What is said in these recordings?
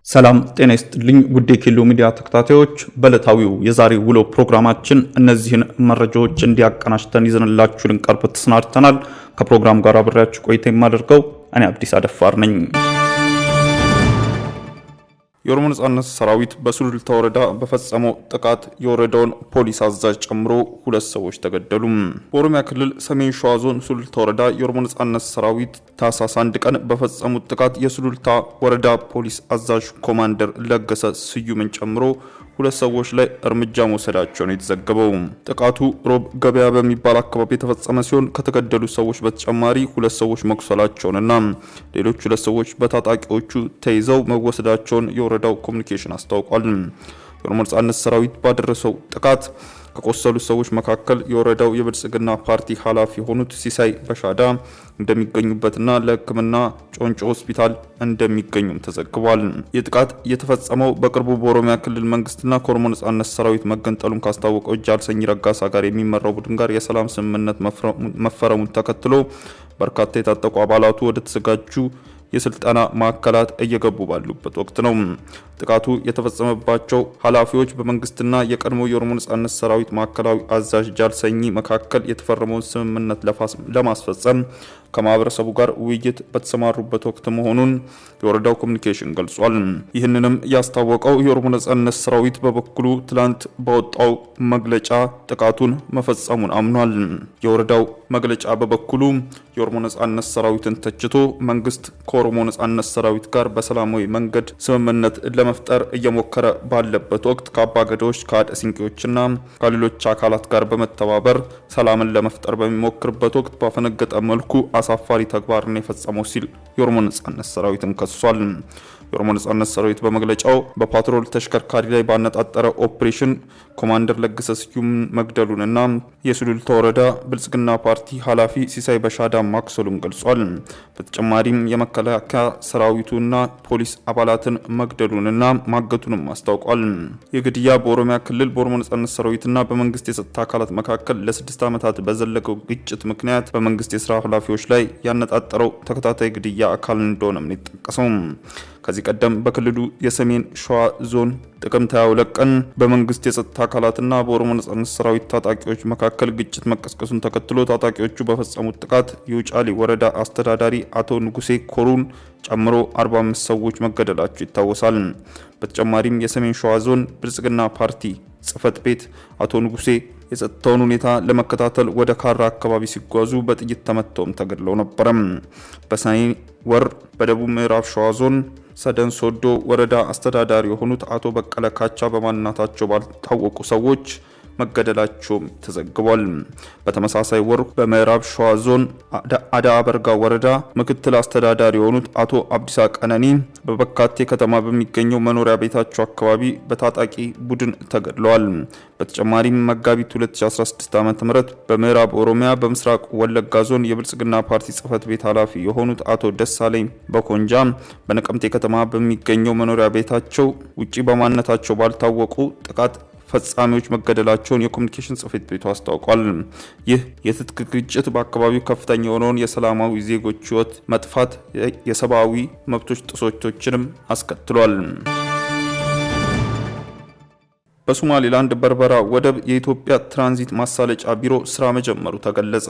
ሰላም ጤና ይስጥልኝ ውድ የኬሎ ሚዲያ ተከታታዮች፣ በዕለታዊው የዛሬ ውሎ ፕሮግራማችን እነዚህን መረጃዎች እንዲያቀናጅተን ይዘንላችሁ ልንቀርብ ተሰናድተናል። ከፕሮግራም ጋር አብሬያችሁ ቆይታ የማደርገው እኔ አብዲስ አደፋር ነኝ። የኦሮሞ ነጻነት ሰራዊት በሱሉልታ ወረዳ በፈጸመው ጥቃት የወረዳውን ፖሊስ አዛዥ ጨምሮ 2 ሰዎች ተገደሉ። በኦሮሚያ ክልል ሰሜን ሸዋ ዞን ሱሉልታ ወረዳ የኦሮሞ ነጻነት ሰራዊት ታህሳስ 1 ቀን በፈጸሙት ጥቃት የሱሉልታ ወረዳ ፖሊስ አዛዥ ኮማንደር ለገሰ ስዩምን ጨምሮ 2 ሰዎች ላይ እርምጃ መውሰዳቸውን የተዘገበው። ጥቃቱ ሮብ ገበያ በሚባል አካባቢ የተፈጸመ ሲሆን ከተገደሉ ሰዎች በተጨማሪ 2 ሰዎች መቁሰላቸውንና ሌሎች 2 ሰዎች በታጣቂዎቹ ተይዘው መወሰዳቸውን የወረዳው ኮሚኒኬሽን አስታውቋል። የኦሮሞ ነጻነት ሰራዊት ባደረሰው ጥቃት ከቆሰሉ ሰዎች መካከል የወረዳው የብልጽግና ፓርቲ ኃላፊ የሆኑት ሲሳይ በሻዳ እንደሚገኙበትና ለሕክምና ጮንጮ ሆስፒታል እንደሚገኙም ተዘግቧል። የጥቃት የተፈጸመው በቅርቡ በኦሮሚያ ክልል መንግስትና ከኦሮሞ ነጻነት ሰራዊት መገንጠሉን ካስታወቀው ጃልሰኝ ረጋሳ ጋር የሚመራው ቡድን ጋር የሰላም ስምምነት መፈረሙን ተከትሎ በርካታ የታጠቁ አባላቱ ወደ ተዘጋጁ የስልጠና ማዕከላት እየገቡ ባሉበት ወቅት ነው። ጥቃቱ የተፈጸመባቸው ኃላፊዎች በመንግስትና የቀድሞ የኦሮሞ ነጻነት ሰራዊት ማዕከላዊ አዛዥ ጃልሰኝ መካከል የተፈረመውን ስምምነት ለማስፈጸም ከማህበረሰቡ ጋር ውይይት በተሰማሩበት ወቅት መሆኑን የወረዳው ኮሚኒኬሽን ገልጿል። ይህንንም ያስታወቀው የኦሮሞ ነጻነት ሰራዊት በበኩሉ ትላንት ባወጣው መግለጫ ጥቃቱን መፈጸሙን አምኗል። የወረዳው መግለጫ በበኩሉ የኦሮሞ ነጻነት ሰራዊትን ተችቶ መንግስት ከኦሮሞ ነጻነት ሰራዊት ጋር በሰላማዊ መንገድ ስምምነት ለመፍጠር እየሞከረ ባለበት ወቅት ከአባገዳዎች ከአደ ሲንቄዎችና ከሌሎች አካላት ጋር በመተባበር ሰላምን ለመፍጠር በሚሞክርበት ወቅት ባፈነገጠ መልኩ አሳፋሪ ተግባርን የፈጸመው ሲል የኦሮሞ ነጻነት ሰራዊትን ከሷል። የኦሮሞ ነጻነት ሰራዊት በመግለጫው በፓትሮል ተሽከርካሪ ላይ ባነጣጠረ ኦፕሬሽን ኮማንደር ለገሰ ስዩም መግደሉንና የሱሉልታ ወረዳ ብልጽግና ፓርቲ ኃላፊ ሲሳይ በሻዳ ማክሰሉን ገልጿል። በተጨማሪም የመከላከያ ሰራዊቱና ፖሊስ አባላትን መግደሉንና ማገቱንም አስታውቋል። የግድያ በኦሮሚያ ክልል በኦሮሞ ነጻነት ሰራዊትና በመንግስት የጸጥታ አካላት መካከል ለ6 ዓመታት በዘለቀው ግጭት ምክንያት በመንግስት የስራ ኃላፊዎች ላይ ያነጣጠረው ተከታታይ ግድያ አካል እንደሆነም ነው የተጠቀሰው። ከዚህ ቀደም በክልሉ የሰሜን ሸዋ ዞን ጥቅምት 22 ቀን በመንግስት የጸጥታ አካላትና በኦሮሞ ነጻነት ሰራዊት ታጣቂዎች መካከል ግጭት መቀስቀሱን ተከትሎ ታጣቂዎቹ በፈጸሙት ጥቃት የውጫሌ ወረዳ አስተዳዳሪ አቶ ንጉሴ ኮሩን ጨምሮ 45 ሰዎች መገደላቸው ይታወሳል። በተጨማሪም የሰሜን ሸዋ ዞን ብልጽግና ፓርቲ ጽህፈት ቤት አቶ ንጉሴ የጸጥታውን ሁኔታ ለመከታተል ወደ ካራ አካባቢ ሲጓዙ በጥይት ተመተውም ተገድለው ነበር። በሰኔ ወር በደቡብ ምዕራብ ሸዋ ዞን ሰደን ሶዶ ወረዳ አስተዳዳሪ የሆኑት አቶ በቀለ ካቻ በማንነታቸው ባልታወቁ ሰዎች መገደላቸውም ተዘግቧል። በተመሳሳይ ወር በምዕራብ ሸዋ ዞን አዳ አበርጋ ወረዳ ምክትል አስተዳዳሪ የሆኑት አቶ አብዲሳ ቀነኒ በበካቴ ከተማ በሚገኘው መኖሪያ ቤታቸው አካባቢ በታጣቂ ቡድን ተገድለዋል። በተጨማሪም መጋቢት 2016 ዓ.ም በምዕራብ ኦሮሚያ በምስራቅ ወለጋ ዞን የብልጽግና ፓርቲ ጽህፈት ቤት ኃላፊ የሆኑት አቶ ደሳለኝ በኮንጃ በነቀምቴ ከተማ በሚገኘው መኖሪያ ቤታቸው ውጪ በማንነታቸው ባልታወቁ ጥቃት ፈጻሚዎች መገደላቸውን የኮሚኒኬሽን ጽህፈት ቤቱ አስታውቋል። ይህ የትጥቅ ግጭት በአካባቢው ከፍተኛ የሆነውን የሰላማዊ ዜጎች ህይወት መጥፋት፣ የሰብአዊ መብቶች ጥሰቶችንም አስከትሏል። በሶማሌላንድ በርበራ ወደብ የኢትዮጵያ ትራንዚት ማሳለጫ ቢሮ ስራ መጀመሩ ተገለጸ።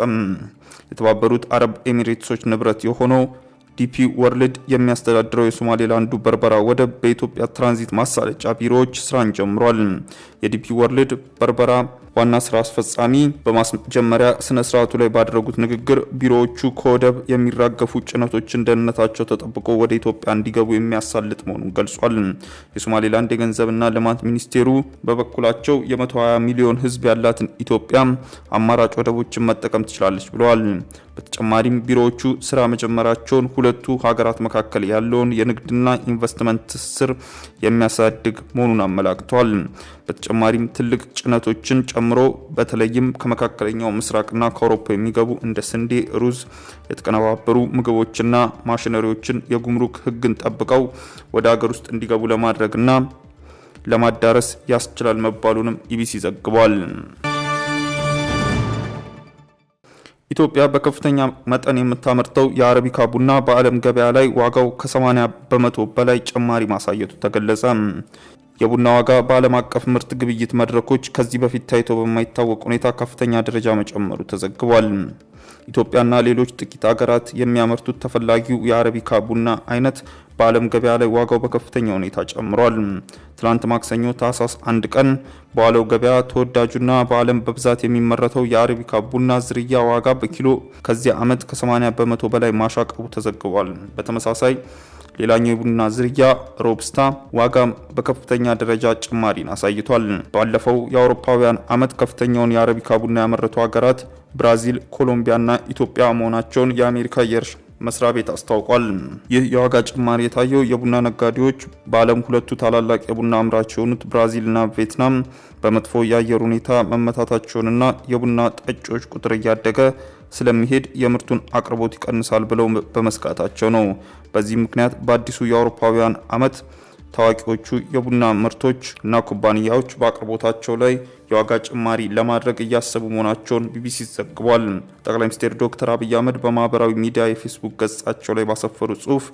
የተባበሩት አረብ ኤሚሬትሶች ንብረት የሆነው ዲፒ ወርልድ የሚያስተዳድረው የሶማሌላንዱ በርበራ ወደብ በኢትዮጵያ ትራንዚት ማሳለጫ ቢሮዎች ስራን ጀምሯል። የዲፒ ወርልድ በርበራ ዋና ስራ አስፈጻሚ በማስጀመሪያ ስነ ስርዓቱ ላይ ባደረጉት ንግግር ቢሮዎቹ ከወደብ የሚራገፉ ጭነቶችን ደህንነታቸው ተጠብቆ ወደ ኢትዮጵያ እንዲገቡ የሚያሳልጥ መሆኑን ገልጿል። የሶማሌላንድ የገንዘብና ልማት ሚኒስቴሩ በበኩላቸው የ120 ሚሊዮን ህዝብ ያላትን ኢትዮጵያ አማራጭ ወደቦችን መጠቀም ትችላለች ብለዋል። በተጨማሪም ቢሮዎቹ ስራ መጀመራቸውን ሁለቱ ሀገራት መካከል ያለውን የንግድና ኢንቨስትመንት ትስስር የሚያሳድግ መሆኑን አመላክተዋል። በተጨማሪም ትልቅ ጭነቶችን ጨምሮ በተለይም ከመካከለኛው ምስራቅና ከአውሮፓ የሚገቡ እንደ ስንዴ፣ ሩዝ፣ የተቀነባበሩ ምግቦችና ማሽነሪዎችን የጉምሩክ ህግን ጠብቀው ወደ ሀገር ውስጥ እንዲገቡ ለማድረግና ለማዳረስ ያስችላል መባሉንም ኢቢሲ ዘግቧል። ኢትዮጵያ በከፍተኛ መጠን የምታመርተው የአረቢካ ቡና በዓለም ገበያ ላይ ዋጋው ከ80% በላይ ጭማሪ ማሳየቱ ተገለጸ። የቡና ዋጋ በዓለም አቀፍ ምርት ግብይት መድረኮች ከዚህ በፊት ታይቶ በማይታወቅ ሁኔታ ከፍተኛ ደረጃ መጨመሩ ተዘግቧል። ኢትዮጵያና ሌሎች ጥቂት ሀገራት የሚያመርቱት ተፈላጊው የአረቢካ ቡና አይነት በዓለም ገበያ ላይ ዋጋው በከፍተኛ ሁኔታ ጨምሯል። ትላንት ማክሰኞ ታህሳስ 1 ቀን በዋለው ገበያ ተወዳጁና በዓለም በብዛት የሚመረተው የአረቢካ ቡና ዝርያ ዋጋ በኪሎ ከዚህ ዓመት ከ80% በላይ ማሻቀቡ ተዘግቧል። በተመሳሳይ ሌላኛው የቡና ዝርያ ሮብስታ ዋጋ በከፍተኛ ደረጃ ጭማሪን አሳይቷል። ባለፈው የአውሮፓውያን ዓመት ከፍተኛውን የአረቢካ ቡና ያመረቱ ሀገራት ብራዚል፣ ኮሎምቢያና ኢትዮጵያ መሆናቸውን የአሜሪካ የእርሻ መስሪያ ቤት አስታውቋል። ይህ የዋጋ ጭማሪ የታየው የቡና ነጋዴዎች በዓለም ሁለቱ ታላላቅ የቡና አምራች የሆኑት ብራዚልና ቪየትናም በመጥፎ የአየር ሁኔታ መመታታቸውንና የቡና ጠጪዎች ቁጥር እያደገ ስለሚሄድ የምርቱን አቅርቦት ይቀንሳል ብለው በመስጋታቸው ነው። በዚህ ምክንያት በአዲሱ የአውሮፓውያን ዓመት ታዋቂዎቹ የቡና ምርቶች እና ኩባንያዎች በአቅርቦታቸው ላይ የዋጋ ጭማሪ ለማድረግ እያሰቡ መሆናቸውን ቢቢሲ ዘግቧል። ጠቅላይ ሚኒስትር ዶክተር አብይ አህመድ በማህበራዊ ሚዲያ የፌስቡክ ገጻቸው ላይ ባሰፈሩ ጽሑፍ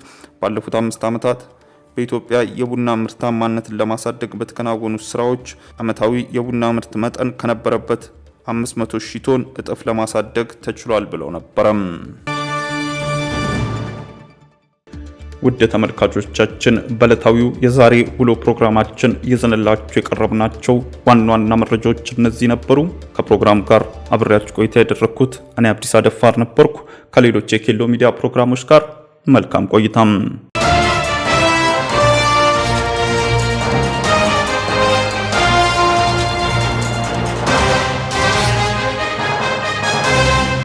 ባለፉት 5 ዓመታት በኢትዮጵያ የቡና ምርታማነትን ለማሳደግ በተከናወኑ ስራዎች ዓመታዊ የቡና ምርት መጠን ከነበረበት 500,000 ቶን እጥፍ ለማሳደግ ተችሏል ብለው ነበር። ውድ ተመልካቾቻችን በዕለታዊው የዛሬ ውሎ ፕሮግራማችን ይዘንላችሁ የቀረብናቸው ዋና ዋና መረጃዎች እነዚህ ነበሩ። ከፕሮግራም ጋር አብሬያችሁ ቆይታ ያደረኩት እኔ አብዲስ አደፋር ነበርኩ። ከሌሎች የኬሎ ሚዲያ ፕሮግራሞች ጋር መልካም ቆይታም